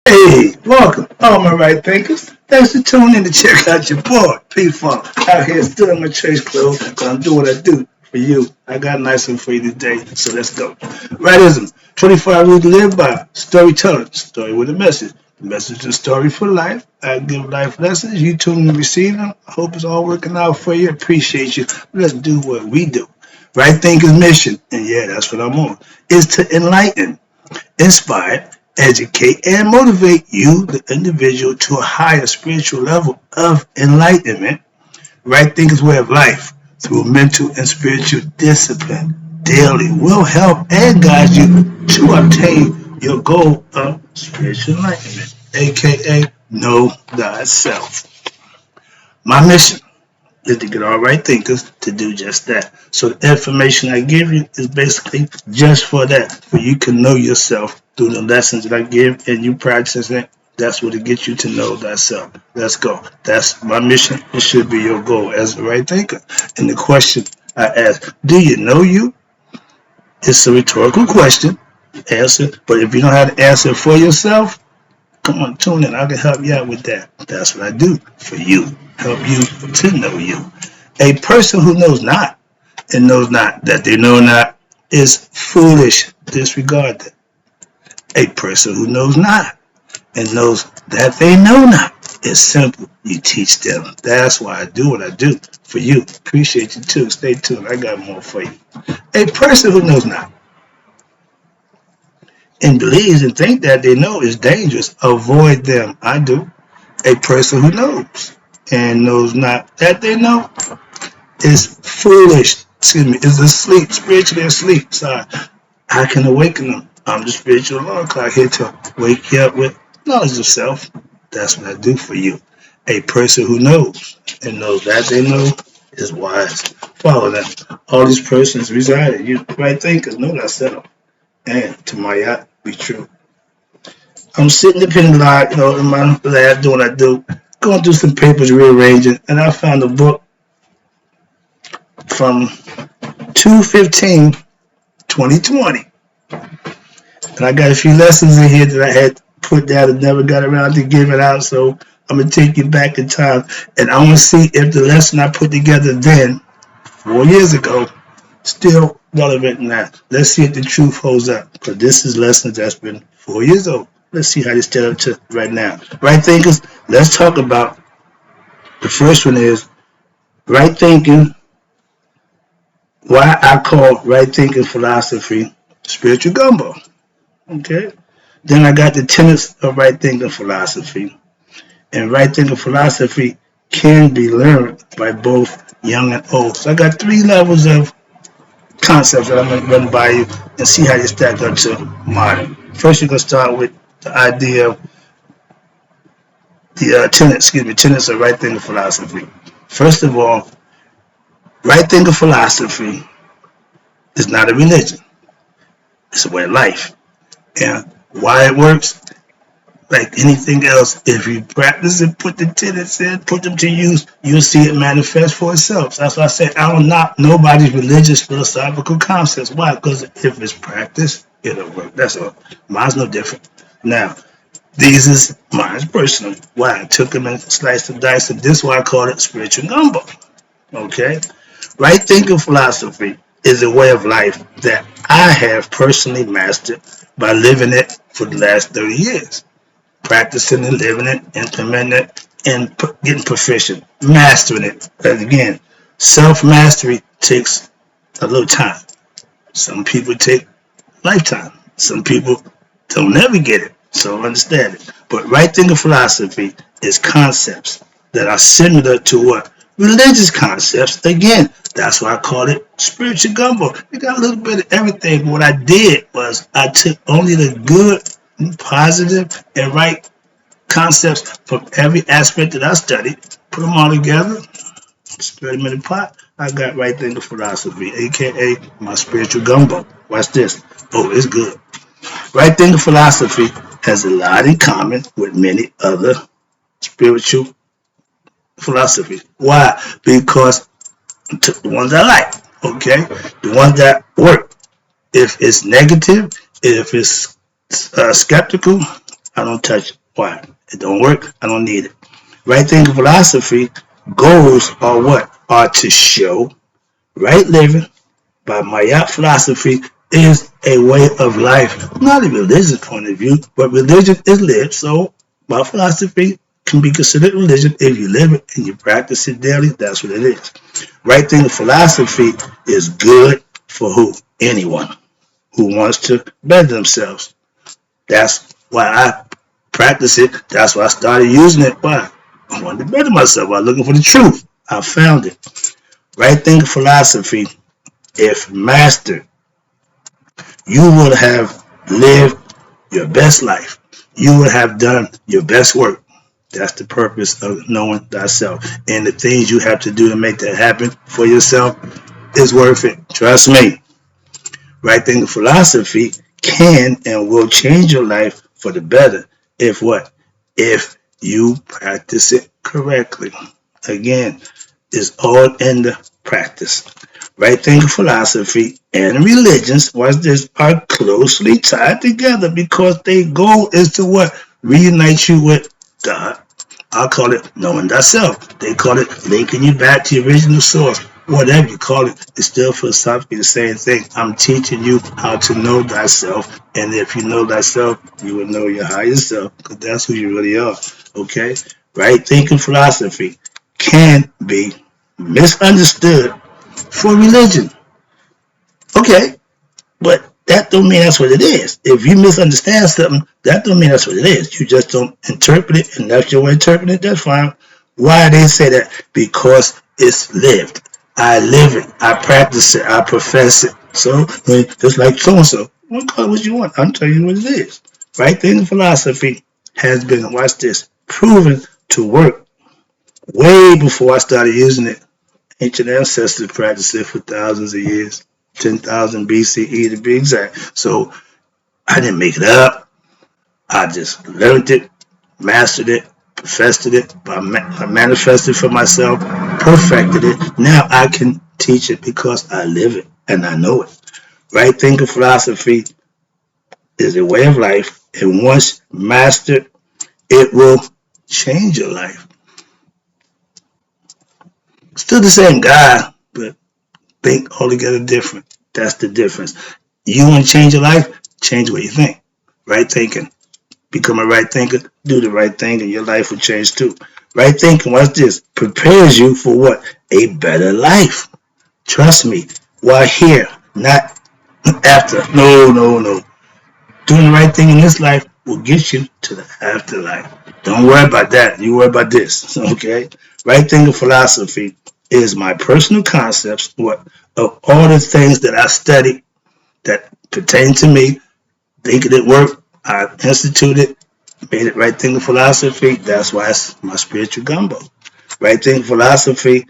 Hey, welcome, all my right thinkers. Thanks for tuning in to check out your boy, P-Funk. Out here still in my church clothes, but I'm doing what I do for you. I got a nice one for you today, so let's go. Rightism, 25 rules to live by. Storytelling, story with a message. The message is story for life. I give life lessons. You tune in to receive them. I hope it's all working out for you. Appreciate you. Let's do what we do. Right thinkers mission, and yeah, that's what I'm on, is to enlighten, inspire, educate, and motivate you, the individual, to a higher spiritual level of enlightenment. Right thinking's way of life through mental and spiritual discipline daily will help and guide you to obtain your goal of spiritual enlightenment, aka know thyself. My mission is to get all right thinkers to do just that. So the information I give you is basically just for that, for you can know yourself through the lessons that I give and you practice it. That's what it gets you to know thyself. Let's go. That's my mission. It should be your goal as a right thinker. And the question I ask, do you know you? It's a rhetorical question. Answer. But if you don't have to answer it for yourself, come on, tune in. I can help you out with that. That's what I do for you. Help you to know you. A person who knows not and knows not that they know not is foolish. Disregard that. A person who knows not and knows that they know not is simple. You teach them. That's why I do what I do for you. Appreciate you too. Stay tuned. I got more for you. A person who knows not and believes and think that they know is dangerous. Avoid them. I do. A person who knows and knows not that they know is foolish. Excuse me, is asleep, spiritually asleep. Sorry. I can awaken them. I'm the spiritual alarm clock here to wake you up with knowledge of self. That's what I do for you. A person who knows and knows that they know is wise. Follow them. All these persons reside in you. Right thinkers know thyself. And to my yacht, be true. I'm sitting up in the lot, in my lab doing what I do, going through some papers, rearranging, and I found a book from 2/15/2020. And I got a few lessons in here that I had put down and never got around to giving out, so I'm going to take you back in time, and I want to see if the lesson I put together then, 4 years ago, still relevant now. Let's see if the truth holds up, because this is lessons that's been 4 years old. Let's see how they stand up to right now. Right thinkers, let's talk about the first one is right thinking, why I call right thinking philosophy spiritual gumbo. Okay? Then I got the tenets of right thinking philosophy. And right thinking philosophy can be learned by both young and old. So I got 3 levels of concepts that I'm going to run by you and see how you stack up to modern. First, you're going to start with the idea of the tenets of right thinking philosophy. First of all, right thinking philosophy is not a religion. It's a way of life. And why it works, like anything else, if you practice and put the tenets in, put them to use, you'll see it manifest for itself. So that's why I say I don't knock nobody's religious philosophical concepts. Why? Because if it's practice, it'll work. That's all. Mine's no different. Now, these is mine's personal. Why? I took them and sliced and diced them. This is why I call it spiritual gumbo. Okay? Right thinking philosophy is a way of life that I have personally mastered by living it for the last 30 years. Practicing and living it, implementing it, and getting proficient, mastering it. But again, self-mastery takes a little time. Some people take lifetime. Some people don't never get it. So understand it. But right thinking philosophy is concepts that are similar to what? Religious concepts. Again, that's why I call it spiritual gumbo. It got a little bit of everything. But what I did was I took only the good, positive, and right concepts from every aspect that I studied, put them all together, 30-minute pot. I got right thinking philosophy, aka my spiritual gumbo. Watch this. Oh, it's good. Right thinking philosophy has a lot in common with many other spiritual philosophies. Why? Because I took the ones I like, okay? The ones that work. If it's negative, if it's skeptical, I don't touch it. Why? It don't work. I don't need it. Right thinking philosophy goals are what? Are to show right living by Mayat philosophy is a way of life, not a religious point of view, but religion is lived. So my philosophy can be considered religion if you live it and you practice it daily. That's what it is. Right thinking philosophy is good for who? Anyone who wants to better themselves. That's why I practice it. That's why I started using it. Why? I wanted to better myself. I was looking for the truth. I found it. Right thinking philosophy, if mastered, you would have lived your best life. You would have done your best work. That's the purpose of knowing thyself. And the things you have to do to make that happen for yourself is worth it. Trust me. Right thinking philosophy can and will change your life for the better if what? If you practice it correctly. Again, it's all in the practice. Right thinking philosophy and religions, watch this, are closely tied together because their goal is to what? Reunite you with God. I call it knowing thyself. They call it linking you back to your original source. Whatever you call it, it's still philosophically the same thing. I'm teaching you how to know thyself. And if you know thyself, you will know your higher self because that's who you really are. Okay? Right thinking philosophy can be misunderstood for religion. Okay, but that don't mean that's what it is. If you misunderstand something, that don't mean that's what it is. You just don't interpret it, and that's your way of interpreting it. That's fine. Why they say that? Because it's lived. I live it. I practice it. I profess it. So, just like so and so. Call it what you want. I'm telling you what it is. Right thinking philosophy has been, watch this, proven to work way before I started using it. Ancient ancestors practiced it for thousands of years, 10,000 BCE to be exact. So I didn't make it up. I just learned it, mastered it, professed it, I manifested for myself, perfected it. Now I can teach it because I live it and I know it. Right thinking philosophy is a way of life, and once mastered, it will change your life. Still the same guy, but think altogether different. That's the difference. You want to change your life? Change what you think. Right thinking. Become a right thinker. Do the right thing, and your life will change too. Right thinking, watch this, prepares you for what? A better life. Trust me. While here, not after. No, no, no. Doing the right thing in this life will get you to the afterlife. Don't worry about that. You worry about this. Okay? Right thinking philosophy is my personal concepts of all the things that I studied that pertain to me, thinking it worked, I instituted, made it right thinking philosophy. That's why it's my spiritual gumbo. Right thinking philosophy,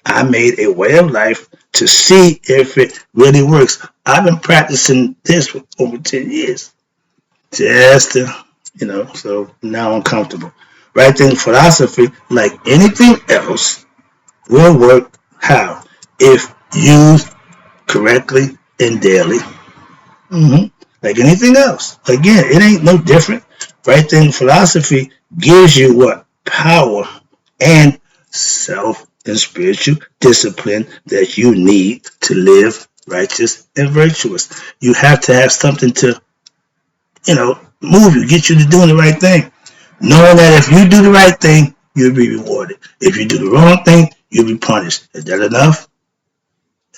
I made a way of life to see if it really works. I've been practicing this for over 10 years. Just to, so now I'm comfortable. Right thinking philosophy, like anything else, will work how? If used correctly and daily. Like anything else. Again, it ain't no different. Right thinking philosophy gives you what? Power and self and spiritual discipline that you need to live righteous and virtuous. You have to have something to, move you, get you to doing the right thing. Knowing that if you do the right thing, you'll be rewarded. If you do the wrong thing, you'll be punished. Is that enough?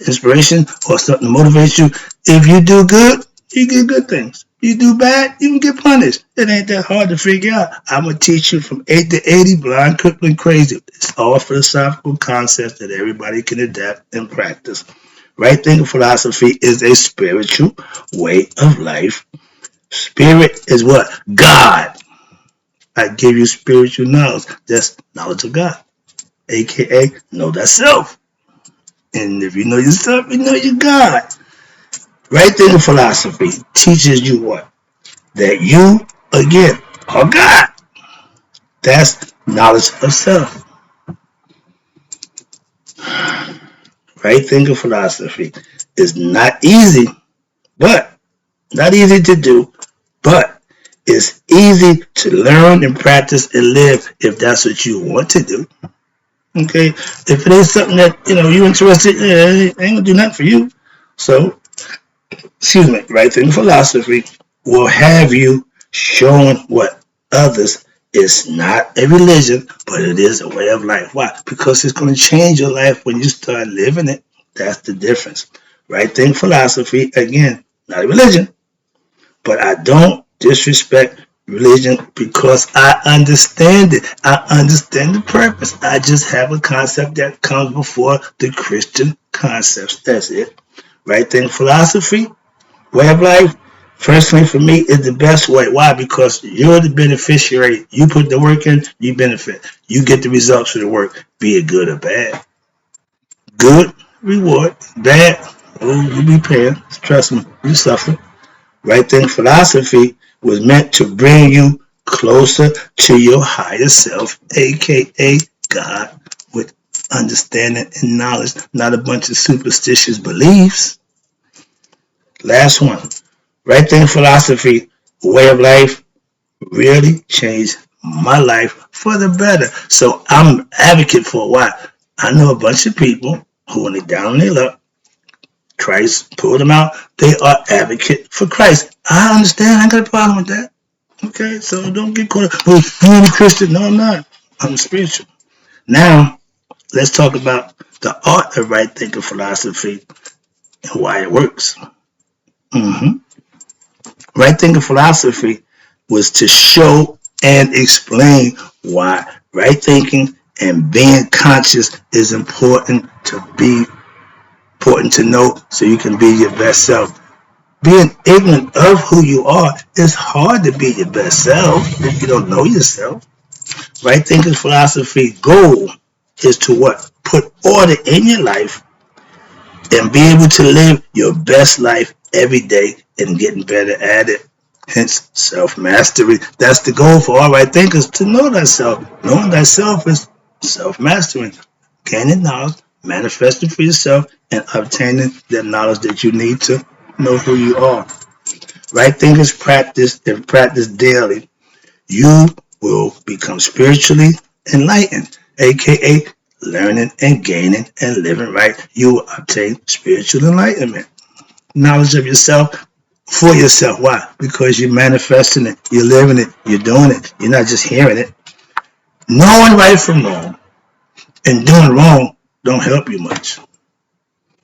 Inspiration or something to motivate you? If you do good, you get good things. You do bad, you can get punished. It ain't that hard to figure out. I'm going to teach you from 8 to 80, blind, crippling, crazy. It's all philosophical concepts that everybody can adapt and practice. Right thinking philosophy is a spiritual way of life. Spirit is what? God. I give you spiritual knowledge. That's knowledge of God, aka know thyself. And if you know yourself, you know your God. Right thinking philosophy teaches you what? That you, again, are God. That's knowledge of self. Right thinking philosophy is not easy, but not easy to do, but It's easy to learn and practice and live if that's what you want to do. Okay, if it ain't something that you're interested, it ain't gonna do nothing for you. So, excuse me, right thinking philosophy will have you showing what others. It's not a religion, but it is a way of life. Why? Because it's going to change your life when you start living it. That's the difference. Right thinking philosophy, again, not a religion, but I don't disrespect religion because I understand it. I understand the purpose. I just have a concept that comes before the Christian concepts. That's it. Right thinking philosophy, way of life, personally for me, is the best way. Why? Because you're the beneficiary. You put the work in, you benefit. You get the results of the work, be it good or bad. Good, reward. Bad, oh, you be paying. Trust me, you suffer. Right thing philosophy was meant to bring you closer to your higher self, aka God, with understanding and knowledge, not a bunch of superstitious beliefs. Last one. Right thing philosophy, way of life, really changed my life for the better. So I'm an advocate for why. I know a bunch of people who, when they down on their luck, Christ pulled them out. They are advocate for Christ. I understand. I ain't got a problem with that. Okay, so don't get caught up. Oh, I'm a Christian. No, I'm not. I'm spiritual. Now, let's talk about the art of right thinking philosophy and why it works. Mm-hmm. Right thinking philosophy was to show and explain why right thinking and being conscious is important to know so you can be your best self. Being ignorant of who you are, it's hard to be your best self if you don't know yourself. Right thinking philosophy goal is to what? Put order in your life and be able to live your best life every day and getting better at it. Hence, self-mastery. That's the goal for all right thinkers, to know thyself. Knowing thyself is self-mastering. Gaining knowledge, manifesting for yourself, and obtaining the knowledge that you need to know who you are. Right thinkers practice and practice daily. You will become spiritually enlightened, aka learning and gaining and living right. You will obtain spiritual enlightenment. Knowledge of yourself for yourself. Why? Because you're manifesting it, you're living it, you're doing it. You're not just hearing it. Knowing right from wrong and doing wrong don't help you much.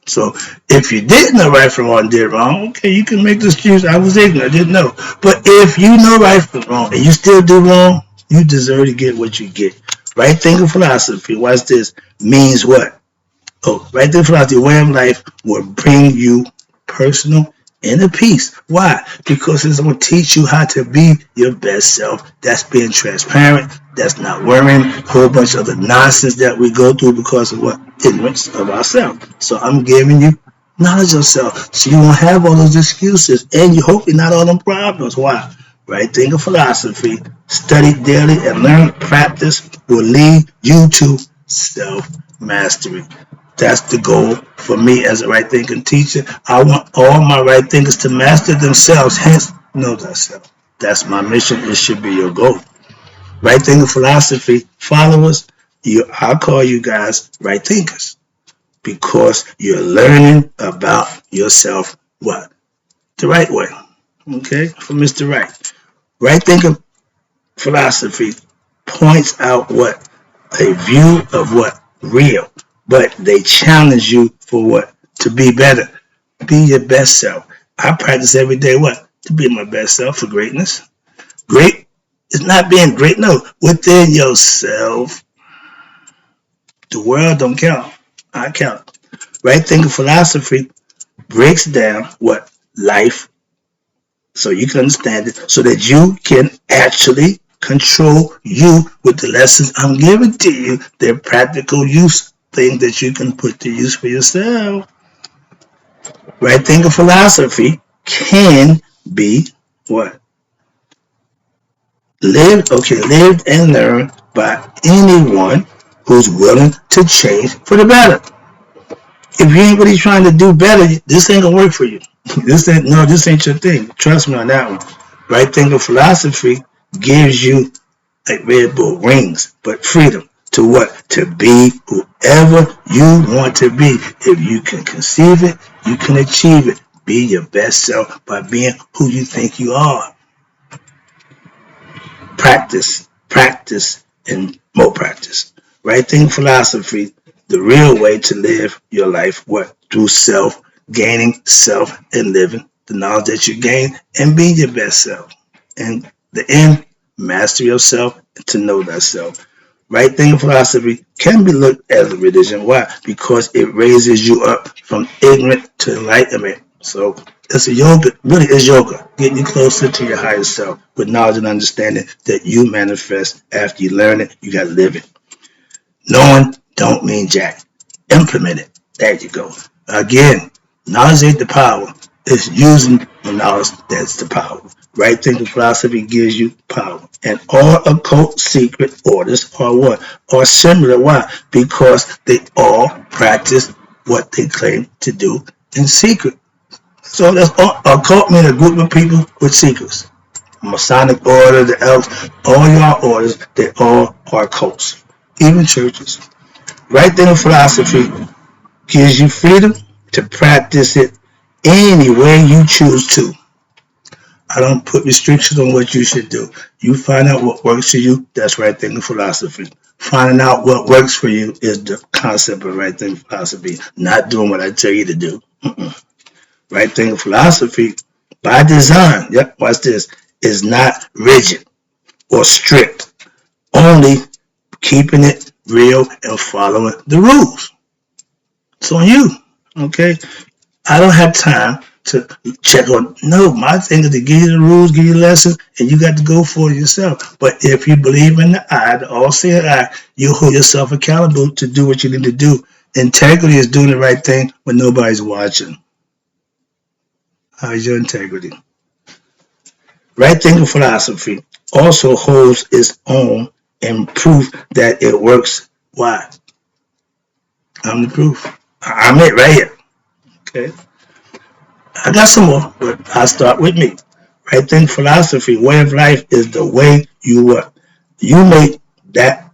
So if you didn't know right from wrong and did wrong, okay, you can make the excuse, I was ignorant, I didn't know. But if you know right from wrong and you still do wrong, you deserve to get what you get. Right thinking philosophy, watch this, means what? Oh, right thinking philosophy, way of life will bring you personal inner peace. Why? Because it's going to teach you how to be your best self. That's being transparent. That's not worrying a whole bunch of the nonsense that we go through because of what? Ignorance of ourselves. So I'm giving you knowledge of self. So you won't have all those excuses. And you hopefully not all them problems. Why? Right thinking philosophy, study daily and learn, practice will lead you to self-mastery. That's the goal for me as a right thinking teacher. I want all my right thinkers to master themselves, hence know thyself. That's my mission. It should be your goal. Right thinking philosophy followers, I call you guys right thinkers because you're learning about yourself what? The right way. Okay? From Mr. Wright. Right thinking philosophy points out what? A view of what? Real. But they challenge you for what? To be better. Be your best self. I practice every day what? To be my best self for greatness. Great is not being great. No, within yourself. The world don't count. I count. Right thinking philosophy breaks down what? Life. So you can understand it. So that you can actually control you with the lessons I'm giving to you. They're practical use things that you can put to use for yourself. Right thinking philosophy can be what? Lived and learned by anyone who's willing to change for the better. If you ain't trying to do better, this ain't gonna work for you. This ain't your thing. Trust me on that one. Right thinking philosophy gives you like Red Bull rings, but freedom to what? To be whoever you want to be. If you can conceive it, you can achieve it. Be your best self by being who you think you are. Practice, practice, and more practice. Right thinking philosophy, the real way to live your life, what? Through self, gaining self and living the knowledge that you gain and being your best self. And the end, master yourself and to know thyself. Right thinking philosophy can be looked as a religion. Why? Because it raises you up from ignorant to enlightenment. So it's a yoga, really is yoga, getting you closer to your higher self with knowledge and understanding that you manifest after you learn it, you gotta live it. Knowing don't mean jack. Implement it. There you go. Again, knowledge ain't the power. It's using the knowledge that's the power. Right thinking philosophy gives you power. And all occult secret orders are what? Are similar. Why? Because they all practice what they claim to do in secret. So that's all, occult means a group of people with secrets. Masonic order, the elves, all your orders, they all are cults. Even churches. Right thinking philosophy gives you freedom to practice it any way you choose to. I don't put restrictions on what you should do. You find out what works for you. That's right thinking philosophy. Finding out what works for you is the concept of right thinking philosophy. Not doing what I tell you to do. Right thinking philosophy, by design, yep, watch this, is not rigid or strict. Only keeping it real and following the rules. It's on you. Okay? I don't have time to check on. No, my thing is to give you the rules, give you lessons, and you got to go for it yourself. But if you believe in the I, the all-seeing I, you hold yourself accountable to do what you need to do. Integrity is doing the right thing when nobody's watching. How's your integrity? Right thinking philosophy also holds its own and proof that it works. Why? I'm the proof. I'm it right here. Okay. I got some more, but I'll start with me. Right thinking philosophy, way of life is the way you work. You make that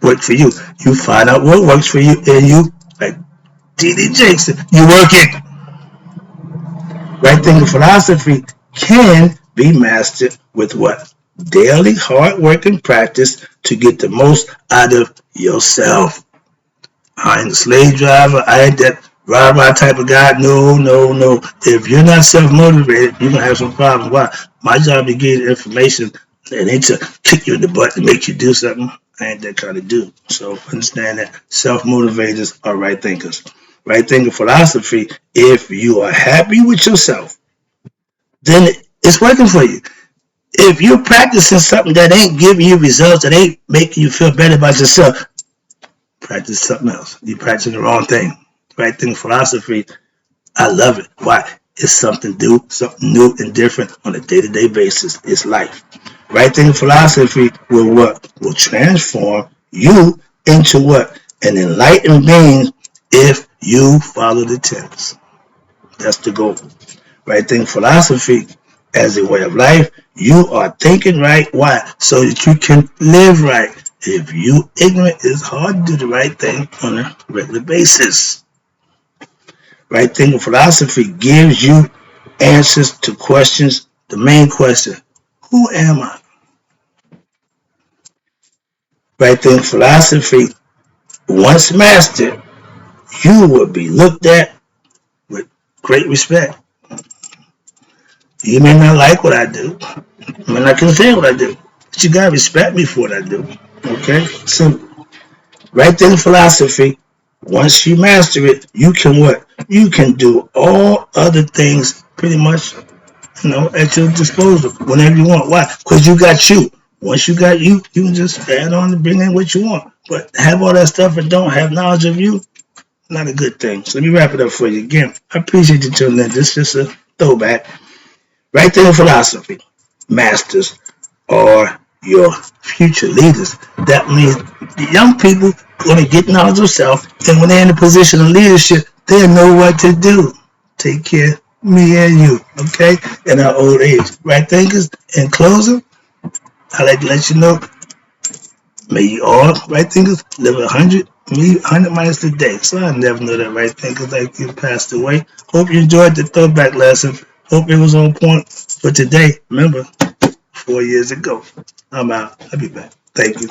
work for you. You find out what works for you, and you, like D.D. Jackson, you work it. Right thinking philosophy can be mastered with what? Daily hard work and practice to get the most out of yourself. I ain't a slave driver. I ain't that rah-rah type of guy. No, no, no. If you're not self-motivated, you're going to have some problems. Why? My job is to get information and ain't to kick you in the butt to make you do something. I ain't that kind of dude. So understand that self-motivators are right thinkers. Right thinking philosophy, if you are happy with yourself, then it's working for you. If you're practicing something that ain't giving you results, that ain't making you feel better about yourself, practice something else. You're practicing the wrong thing. Right thinking philosophy, I love it. Why? It's something new and different on a day-to-day basis. It's life. Right thinking philosophy will what? Will transform you into what? An enlightened being if you follow the tenets. That's the goal. Right thinking philosophy as a way of life, you are thinking right. Why? So that you can live right. If you ignorant, it's hard to do the right thing on a regular basis. Right thinking philosophy gives you answers to questions. The main question, who am I? Right thinking philosophy, once mastered, you will be looked at with great respect. You may not like what I do. You may not consider what I do. But you gotta respect me for what I do. Okay? Simple. Right thinking philosophy, once you master it, you can what? You can do all other things pretty much, at your disposal whenever you want. Why? Because you got you. Once you got you, you can just add on and bring in what you want. But have all that stuff and don't have knowledge of you, not a good thing. So let me wrap it up for you again. I appreciate you tuning in. This is just a throwback. Right thinking philosophy, masters are your future leaders. That means the young people going to get knowledge of self, and when they're in a position of leadership, they know what to do. Take care. me and you, okay, in our old age. Right thinkers, in closing, I like to let you know, may you all, right thinkers, live 100, me 100 minus the day. So I never know that right thinkers like you passed away. Hope you enjoyed the throwback lesson. Hope it was on point for today. Remember, 4 years ago. I'm out. I'll be back. Thank you.